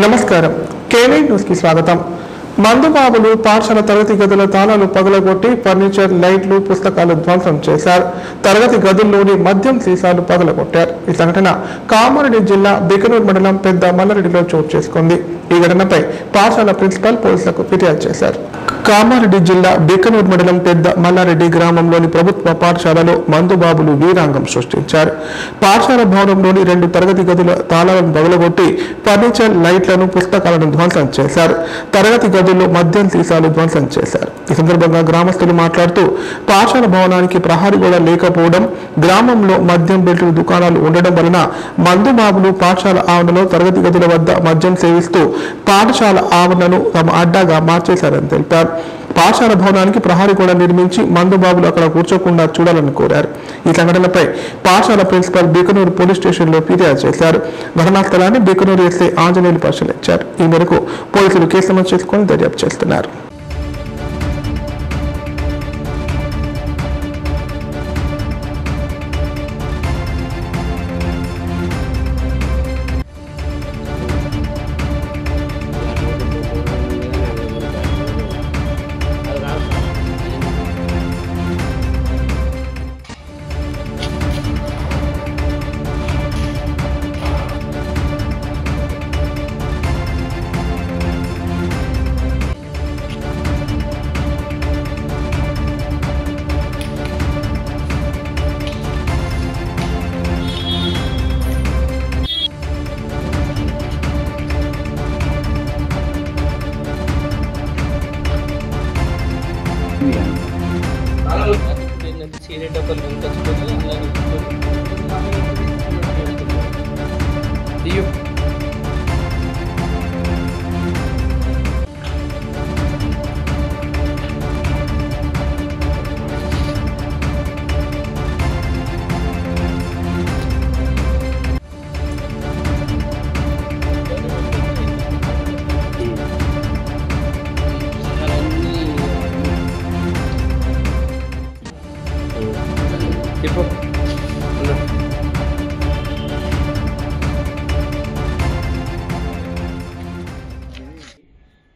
నమస్కారం KY news కి స్వాగతం। మందుబాబులు పాఠశాల తరగతి గదుల తాళాలు పగలగొట్టి ఫర్నిచర్, లైట్లు, పుస్తకాలు ధ్వంసం చేశారు। తరగతి గదుల్లోని మద్యం సీసాలు పగలగొట్టారు। ఈ సంఘటన కామారెడ్డి జిల్లా బికనూరు మండలం పెద్ద మల్లారెడ్డిలో చోటు చేసుకుంది। ఈ ఘటనపై పాఠశాల ప్రిన్సిపల్ పోలీసులకు ఫిర్యాదు చేశారు। కామారెడ్డి జిల్లా బికనూరు మండలం పెద్ద మల్లారెడ్డి గ్రామంలోని ప్రభుత్వ పాఠశాలలో మందుబాబులు వీరాంగం సృష్టించారు। పాఠశాల భవనంలోని 2 తరగతి గదుల తాళాలను పగలగొట్టి ఫర్నిచర్, లైట్లను, పుస్తకాలను ధ్వంసం చేశారు। తరగతి గదుల్లో మద్యం సీసాలు ధ్వంసం చేశారు। ఈ సందర్భంగా గ్రామస్తులు మాట్లాడుతూ పాఠశాల భవనానికి ప్రహరీ గోడ లేకపోవడం, గ్రామంలో మద్యం బెల్టుల దుకాణాలు ఉండడం వలన మందుబాబులు పాఠశాల ఆవరణలో తరగతి గదుల వద్ద మద్యం సేవిస్తూ పాఠశాల ఆవరణను తమ అడ్డాగా మార్చేశారని తెలిపారు। పాఠశాల భవనానికి ప్రహరీ గోడ నిర్మించి మందుబాబులు అక్కడ కూర్చోకుండా చూడాలని కోరారు। ఈ సంఘటనపై పాఠశాల ప్రిన్సిపల్ బికనూరు పోలీస్ స్టేషన్లో ఫిర్యాదు చేశారు। ఘటనా స్థలాన్ని బికనూరు ఎస్ఐ ఆంజనేయులు పరిశీలించారు। ఈ మేరకు పోలీసులు కేసు నమోదు చేసుకుని దర్యాప్తు చేస్తున్నారు। సీరియల్ డబ్బులు కొనుక్కొచ్చుకొని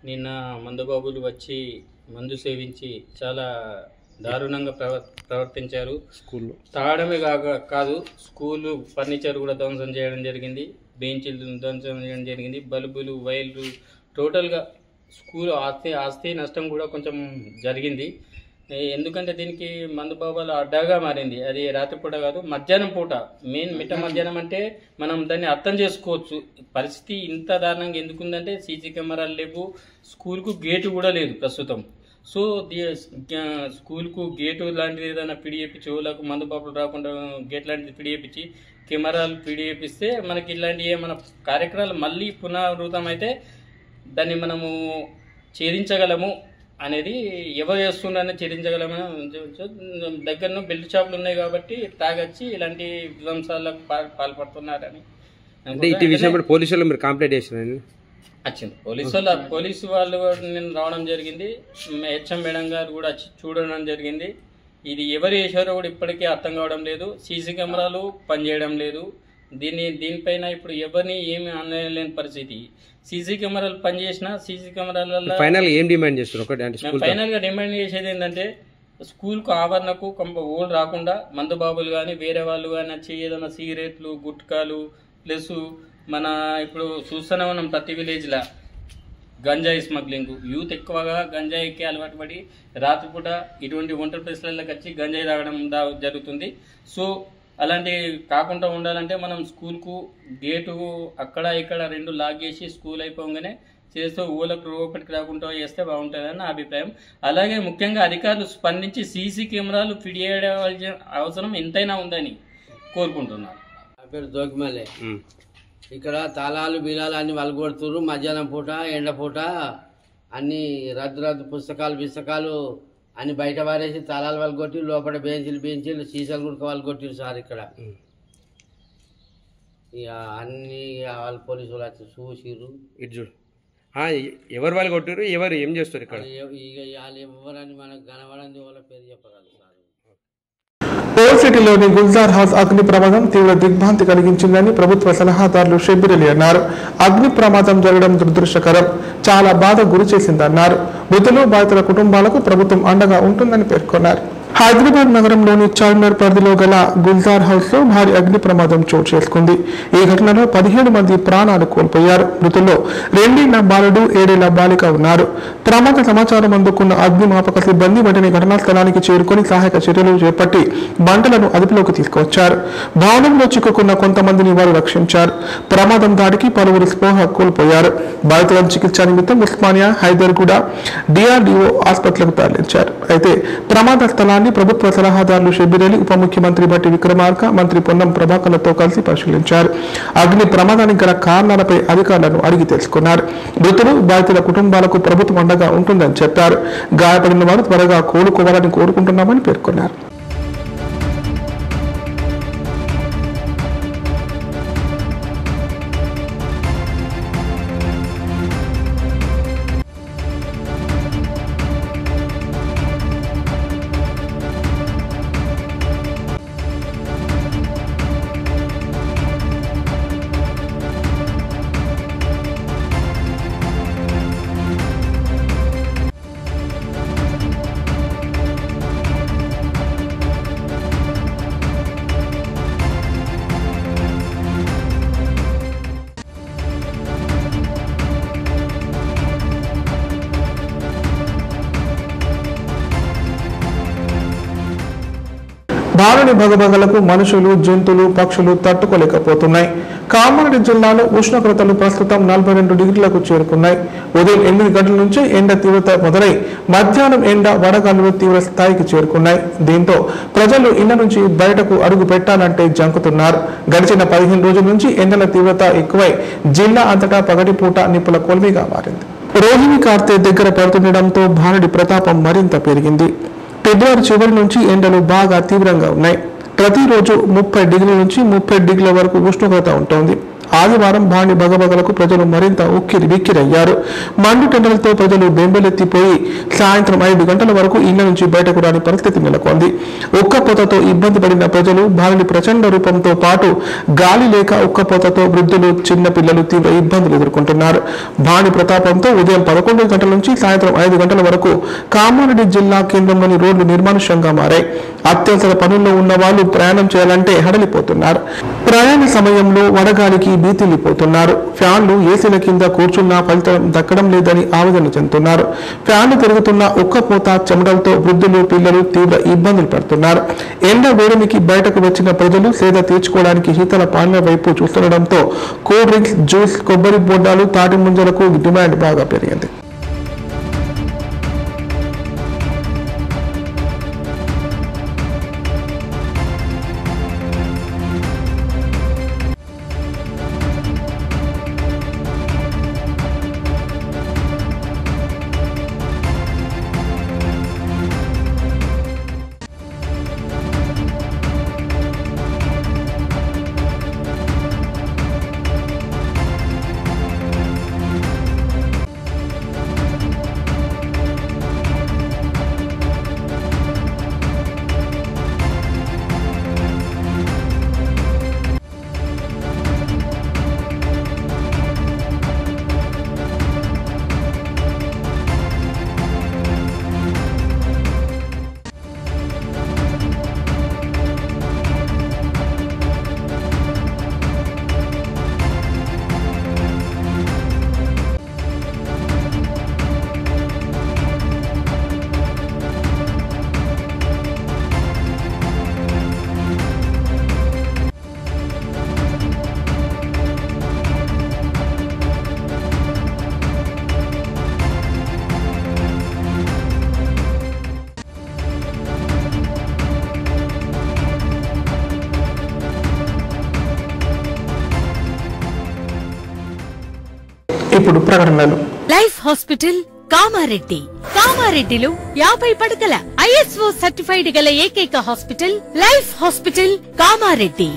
నిన్న మందుబాబులు వచ్చి మందు సేవించి చాలా దారుణంగా ప్రవర్తించారు। స్కూల్లో తాగడమే కాదు స్కూలు ఫర్నిచర్ కూడా ధ్వంసం చేయడం జరిగింది, బెంచీలు ధ్వంసం చేయడం జరిగింది, బల్బులు, వైర్లు, టోటల్గా స్కూల్ ఆస్తి నష్టం కూడా కొంచెం జరిగింది। ఎందుకంటే దీనికి మందుబాబుల అడ్డాగా మారింది। అది రాత్రిపూట కాదు, మధ్యాహ్నం పూట, మిట్ట మధ్యాహ్నం అంటే మనం దాన్ని అర్థం చేసుకోవచ్చు। పరిస్థితి ఇంత దారుణంగా ఎందుకుందంటే సీసీ కెమెరాలు లేవు, స్కూల్కు గేటు కూడా లేదు ప్రస్తుతం। సో స్కూల్కు గేటు లాంటిది ఏదైనా పిడిచేపించి, వాళ్ళకు మందుబాబులు రాకుండా గేట్ లాంటిది పిడిచేపించి, కెమెరాలు పిడిచేపిస్తే మనకి ఇలాంటి ఏమైనా కార్యక్రమాలు మళ్ళీ పునరావృతం అయితే దాన్ని మనము ఛేదించగలము అనేది, ఎవరు చేస్తున్నారని ఛేదించగలమని దగ్గరలో బెల్ట్ షాపులు ఉన్నాయి కాబట్టి తాగొచ్చి ఇలాంటి విధ్వంసాలకు పాల్పడుతున్నారని పోలీసులు మీరు కంప్లైంట్ చేసినారని వచ్చింది। పోలీసు వాళ్ళు నేను రావడం జరిగింది, హెచ్ఎం మేడం గారు కూడా వచ్చి చూడడం జరిగింది। ఇది ఎవరు చేశారో కూడా ఇప్పటికీ అర్థం కావడం లేదు, సీసీ కెమెరాలు పనిచేయడం లేదు। దీనిపైన ఇప్పుడు ఎవరిని ఏమి అనలేని పరిస్థితి। సీసీ కెమెరాలు పనిచేసిన సీసీ కెమెరాల ఫైనల్ ఏం డిమాండ్ చేస్తారు? ఫైనల్ గా డిమాండ్ చేసేది ఏంటంటే స్కూల్కు ఆవరణకు ఓళ్ళు రాకుండా మందుబాబులు కానీ వేరే వాళ్ళు కానీ వచ్చి ఏదైనా సిగరెట్లు, గుట్కాలు, ప్లస్ మన ఇప్పుడు చూస్తూనే ఉన్నాం ప్రతి విలేజ్లో గంజాయి స్మగ్లింగ్, యూత్ ఎక్కువగా గంజాయికి అలవాటు పడి రాత్రిపూట ఇటువంటి ఒంటరి ప్లేస్లలోకి వచ్చి గంజాయి తాగడం జరుగుతుంది। సో అలాంటి కాకుండా ఉండాలంటే మనం స్కూల్కు గేటు అక్కడ ఇక్కడ 2 లాక్ చేసి స్కూల్ అయిపోగానే చేస్తూ ఊళ్ళకు లోపలికి రాకుండా చేస్తే బాగుంటుందని నా అభిప్రాయం। అలాగే ముఖ్యంగా అధికారులు స్పందించి సీసీ కెమెరాలు ఫిట్ చేయవలసిన అవసరం ఎంతైనా ఉందని కోరుకుంటున్నాను। నా పేరు దోకిమల్లే। ఇక్కడ తాళాలు బీలాలు అన్ని వలగొడుతున్నారు, మధ్యాహ్నం పూట ఎండ పూట అన్ని రద్దు పుస్తకాలు అన్ని బయట పారేసి తాళాలు వలగొట్టి లోపల బెంచీలు సీసాలు కూడా వలగొట్టిరు సార్। ఇక్కడ ఇక అన్ని వాళ్ళు పోలీసు వాళ్ళు వచ్చి చూసిర్రు। ఎవరు వాళ్ళు కొట్టారు, ఎవరు ఏం చేస్తారు ఇక్కడ? ఇక వాళ్ళు ఎవరని మనకు కనబడింది వాళ్ళ పేరు చెప్పగలరు సార్। ఓల్డ్ సిటీ ఢిల్లీలోని గుల్జార్ హౌస్ అగ్ని ప్రమాదం తీవ్ర దిగ్భ్రాంతి కలిగించిందని ప్రభుత్వ సలహాదారులు షబ్బీర్ అలీ అన్నారు. అగ్ని ప్రమాదం జరగడం దురదృష్టకరం, చాలా బాధ గురి చేసిందన్నారు. మృతులు బాధితుల కుటుంబాలకు ప్రభుత్వం అండగా ఉంటుందని పేర్కొన్నారు. హైదరాబాద్ నగరంలోని చార్మినార్ పరిధిలో గల గుల్జార్ హౌస్ లో భారీ అగ్ని ప్రమాదం చోటు చేసుకుంది. ఈ ఘటనలో 17 మంది ప్రాణాలు కోల్పోయారు. మృతుల్లో 2 ఏళ్ల బాలుడు 7 ఏళ్ల బాలిక ఉన్నారు. ప్రమాద సమాచారం అందుకున్న అగ్నిమాపక సిబ్బంది వెంటనే ఘటనా స్థలానికి చేరుకుని సహాయక చర్యలు చేపట్టి మంటలను అదుపులోకి తీసుకువచ్చారు. భవనంలో చిక్కుకున్న కొంతమందిని వారు రక్షించారు. ప్రమాదం దాడికి పలువురు స్పృహ కోల్పోయారు. బాధితులను చికిత్స నిమిత్తం ఉస్మానియా, హైదర్గూడ, DRDO ఆసుపత్రులకు తరలించారు. అయితే ప్రమాద స్థలాన్ని ప్రభుత్వ సలహాదారులు షబ్బీర్ అలీ, ఉప ముఖ్యమంత్రి బట్టి విక్రమార్క, మంత్రి పొన్నం ప్రభాకర్లతో కలిసి పరిశీలించారు. అగ్ని ప్రమాదానికి గల కారణాలపై అధికారులను అడిగి తెలుసుకున్నారు. మృతులు బాధితుల కుటుంబాలకు ప్రభుత్వం అండగా ఉంటుందని చెప్పారు. గాయపడిన వారు త్వరగా కోలుకోవాలని కోరుకుంటున్నామని పేర్కొన్నారు. భారీ భగభగలకు మనుషులు, జంతువులు, పక్షులు తట్టుకోలేకపోతున్నాయి. కామారెడ్డి జిల్లాలో ఉష్ణోగ్రతలు ప్రస్తుతం 42 డిగ్రీలకు చేరుకున్నాయి. ఉదయం 8 గంటల నుంచి ఎండ తీవ్రత మొదలై మధ్యాహ్నం ఎండ వడగాలులు తీవ్ర స్థాయికి చేరుకున్నాయి. దీంతో ప్రజలు ఇళ్ల నుంచి బయటకు అడుగు పెట్టాలంటే జంకుతున్నారు. గడిచిన 15 రోజుల నుంచి ఎండల తీవ్రత ఎక్కువై జిల్లా అంతటా పగటిపూట నిప్పుల కొలిమిగా మారింది. రోహిణి కార్తె దగ్గర పడుతుండటంతో భారీ ప్రతాపం మరింత పెరిగింది. ఫిబ్రవరి చివరి నుంచి ఎండలు బాగా తీవ్రంగా ఉన్నాయి. ప్రతిరోజు 30 డిగ్రీల నుంచి 30 డిగ్రీల వరకు ఉష్ణోగ్రత ఉంటుంది. ఆదివారం భారీ భగభగలకు ప్రజలు మరింత ఉక్కిరిబిక్కిరయ్యారు. మండుటెండలతో ప్రజలు బెంబెలెత్తిపోయి సాయంత్రం 5 గంటల వరకు ఇళ్ల నుంచి బయటకు రాని పరిస్థితి నెలకొంది. ఉక్కపోతతో ఇబ్బంది పడిన ప్రజలు భారీ ప్రచండ రూపంతో పాటు గాలి లేక ఉక్కపోతతో వృద్ధులు, చిన్నపిల్లలు తీవ్ర ఇబ్బందులు ఎదుర్కొంటున్నారు. భారీ ప్రతాపంతో ఉదయం 11 గంటల నుంచి సాయంత్రం 5 గంటల వరకు కామారెడ్డి జిల్లా కేంద్రంలోని రోడ్లు నిర్మానుష్యంగా మారాయి. అత్యవసర పనుల్లో ఉన్న వాళ్ళు ప్రయాణం చేయాలంటే హడలిపోతున్నారు. ప్రయాణ సమయంలో వడగాలికి భీతిల్లిపోతున్నారు. ఫ్యాన్లు, ఏసీల కింద కూర్చున్నా ఫలితం దక్కడం లేదని ఆవేదన చెందుతున్నారు. ఫ్యాన్లు తిరుగుతున్న ఉక్కపోత, చెమటలతో వృద్ధులు, పిల్లలు తీవ్ర ఇబ్బందులు పడుతున్నారు. ఎండ వేడిమికి బయటకు వచ్చిన ప్రజలు సేద తీర్చుకోవడానికి శీతల పానీయాల వైపు చూస్తుండటంతో కూల్ డ్రింక్స్, జ్యూస్, కొబ్బరి బొండాలు, తాటి ముంజలకు డిమాండ్ బాగా పెరిగింది. ఇప్పుడు ప్రకటనలు. Life hospital Kamareddy. కామారెడ్డిలో 50 పడకల ISO సర్టిఫైడ్ గల ఏకైక hospital life hospital Kamareddy.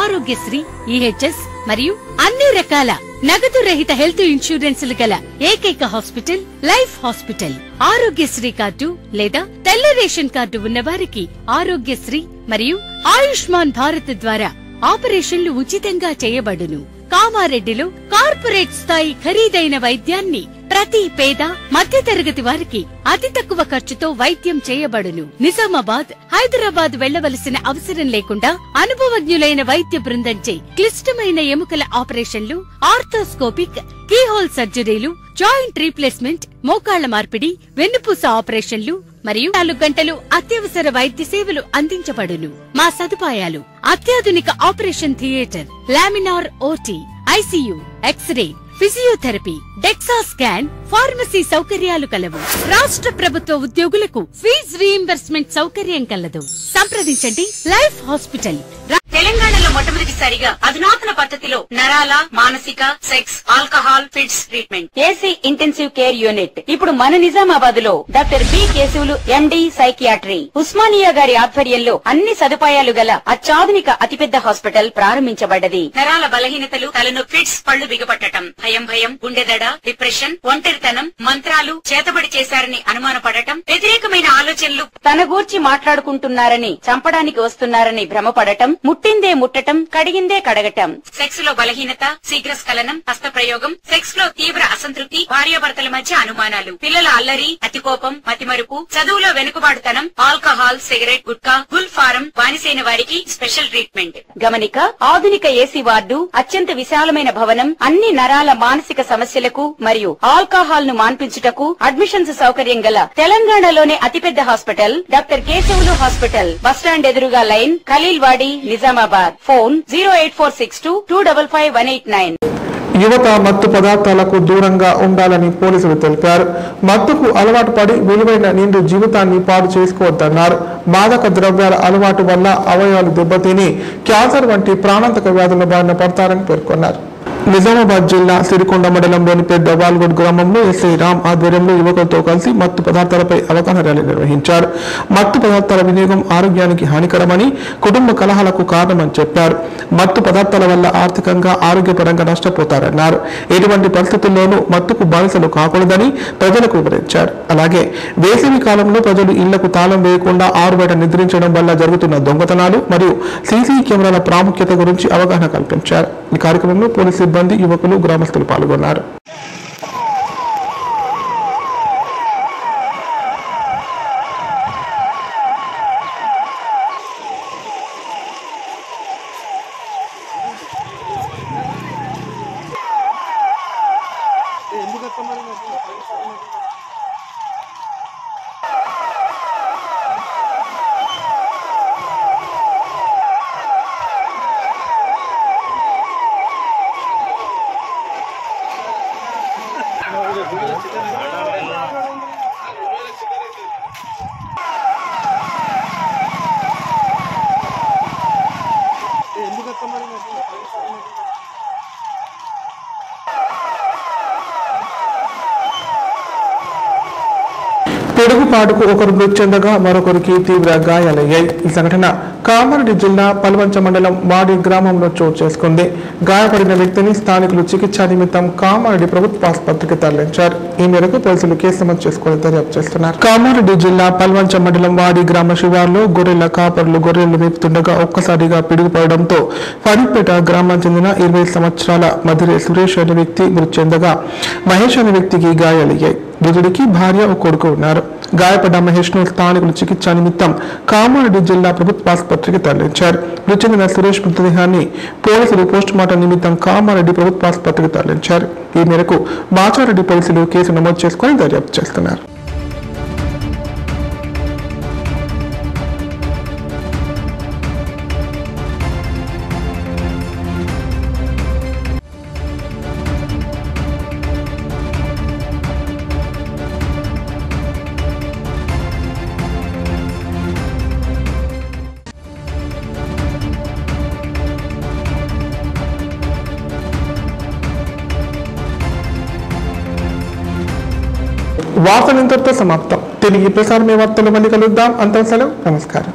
Aarogyasri, EHS, మరియు అన్ని రకాల నగదు రహిత హెల్త్ ఇన్సూరెన్సులు గల ఏకైక hospital life hospital. Aarogyasri card లేదా తెల్ల రేషన్ కార్డు ఉన్న వారికి ఆరోగ్యశ్రీ మరియు ఆయుష్మాన్ భారత్ ద్వారా ఆపరేషన్లు ఉచితంగా చేయబడును. కామారెడ్డిలో కార్పొరేట్ స్థాయి ఖరీదైన వైద్యాన్ని ప్రతి పేద మధ్యతరగతి వారికి అతి తక్కువ ఖర్చుతో వైద్యం చేయబడును. నిజామాబాద్, హైదరాబాద్ వెళ్లవలసిన అవసరం లేకుండా అనుభవజ్ఞులైన వైద్య బృందంచే క్లిష్టమైన ఎముకల ఆపరేషన్లు, ఆర్థోస్కోపిక్, కీహోల్ సర్జరీలు, జాయింట్ రీప్లేస్మెంట్, మోకాళ్ల మార్పిడి, వెన్నుపూస ఆపరేషన్లు మరియు 4 గంటలు అత్యవసర వైద్య సేవలు అందించబడును. మా సదుపాయాలు: అత్యాధునిక operation theatre, laminar OT, ICU, X ray, physiotherapy, DEXA scan, pharmacy సౌకర్యాలు కలవు. రాష్ట్ర ప్రభుత్వ ఉద్యోగులకు ఫీజు రీయింబర్స్మెంట్ సౌకర్యం కలదు. సంప్రదించండి లైఫ్ హాస్పిటల్. తెలంగాణలో మొట్టమొదటిసారిగా అధునాతన పద్ధతిలో నరాల, మానసిక, sex, alcohol, fits treatment, AC intensive care unit ఇప్పుడు మన నిజామాబాద్ లో doctor B Keshavulu MD psychiatry, Osmania గారి ఆధ్వర్యంలో అన్ని సదుపాయాలు గల అత్యాధునిక అతిపెద్ద హాస్పిటల్ ప్రారంభించబడ్డది. నరాల బలహీనతలు, తలనొప్పి, ఫిట్స్, పళ్లు బిగపట్టడం, భయం, గుండెదడ, డిప్రెషన్, ఒంటరితనం, మంత్రాలు చేతబడి చేశారని అనుమానపడటం, వ్యతిరేకమైన ఆలోచనలు, తన గూర్చి మాట్లాడుకుంటున్నారని, చంపడానికి వస్తున్నారని భ్రమపడటం, ముట్టిందే ముట్టటం, కడిగిందే కడగటం, సెక్స్ లో బలహీనత, శీఘ్రస్ఖలనం, హస్తప్రయోగం, సెక్స్ లో తీవ్ర అసంతృప్తి, భార్యాభర్తల మధ్య అనుమానాలు, పిల్లల అల్లరి, అతికోపం, మతిమరుపు, చదువులో వెనుకబాటుతనం, alcohol, cigarette, gutka, Gul form బానిసైన వారికి స్పెషల్ ట్రీట్మెంట్. గమనిక: ఆధునిక ఏసీ వార్డు, అత్యంత విశాలమైన భవనం, అన్ని నరాల మానసిక సమస్యలకు మరియు ఆల్కహాల్ ను మాన్పించుటకు అడ్మిషన్స్ సౌకర్యం గల తెలంగాణలోనే అతిపెద్ద hospital doctor Keshavulu hospital. Bus stand ఎదురుగా లైన్, ఖలీల్వాడి, నిజామాబాద్. ఫోన్ 08462255189. యువత మత్తు పదార్థాలకు దూరంగా ఉండాలని పోలీసులు తెలిపారు. మత్తుకు అలవాటు పడి విలువైన నిండు జీవితాన్ని పాడు చేసుకోవద్దన్నారు. మాదక ద్రవ్యాల అలవాటు వల్ల అవయవాలు దెబ్బతిని క్యాన్సర్ వంటి ప్రాణాంతక వ్యాధుల బారిన పడతారని పేర్కొన్నారు. నిజామాబాద్ జిల్లా సిరికొండ మండలంలోని పెద్ద వాల్గొడ్ గ్రామంలో ఎస్ఐ రామ్ ఆధ్వర్యంలో యువకులతో కలిసి మత్తు పదార్థాలపై అవగాహన ర్యాలీ నిర్వహించారు. మత్తు పదార్థాల వినియోగం ఆరోగ్యానికి హానికరమని, కుటుంబ కలహాలకు కారణమని చెప్పారు. మత్తు పదార్థాల వల్ల ఆర్థికంగా, ఆరోగ్యపరంగా నష్టపోతారన్నారు. ఎటువంటి పరిస్థితుల్లోనూ మత్తుకు బానిసలు కాకూడదని ప్రజలకు వివరించారు. అలాగే వేసవి కాలంలో ప్రజలు ఇళ్లకు తాళం వేయకుండా ఆరుబయట నిద్రించడం వల్ల జరుగుతున్న దొంగతనాలు మరియు సీసీ కెమెరాల ప్రాముఖ్యత గురించి అవగాహన కల్పించారు. ఈ కార్యక్రమంలో పోలీసు సిబ్బంది, యువకులు, గ్రామస్తులు పాల్గొన్నారు. పిడుగుపాటుకు ఒకరు మృతి చెందగా మరొకరికి తీవ్ర గాయాలయ్యాయి. ఈ సంఘటన కామారెడ్డి జిల్లా పల్వంచ మండలం వాడి గ్రామంలో చోటు చేసుకుంది. గాయపడిన వ్యక్తిని స్థానికులు చికిత్స నిమిత్తం కామారెడ్డి ప్రభుత్వ ఆసుపత్రికి తరలించారు. ఈ మేరకు పోలీసులు కేసు నమోదు చేసుకుని దర్యాప్తు చేస్తున్నారు. కామారెడ్డి జిల్లా పల్వంచ మండలం వాడి గ్రామ శివార్లో గొర్రెల కాపర్లు గొర్రెలు మేపుతుండగా ఒక్కసారిగా పిడుగుపడడంతో ఫణిపేట గ్రామానికి చెందిన 20 సంవత్సరాల మధిరే సురేష్ అనే వ్యక్తి మృతి చెందగా మహేష్ అనే వ్యక్తికి గాయాలయ్యాయి. మృతుడికి భార్య, ఒక కొడుకు ఉన్నారు. గాయపడ్డ మహేష్ ను స్థానికులు చికిత్స నిమిత్తం కామారెడ్డి జిల్లా ప్రభుత్వ ఆసుపత్రికి తరలించారు. మృతి చెందిన సురేష్ మృతదేహాన్ని పోలీసులు పోస్టుమార్టం నిమిత్తం కామారెడ్డి ప్రభుత్వ ఆసుపత్రికి తరలించారు. ఈ మేరకు బాచారెడ్డి పోలీసులు కేసు నమోదు చేసుకుని దర్యాప్తు చేస్తున్నారు. వార్తలు ఇంతటితో సమాప్తం. తిరిగి ప్రసారమే వార్తలు మళ్ళీ కలుద్దాం. అంతం సెలవు. నమస్కారం.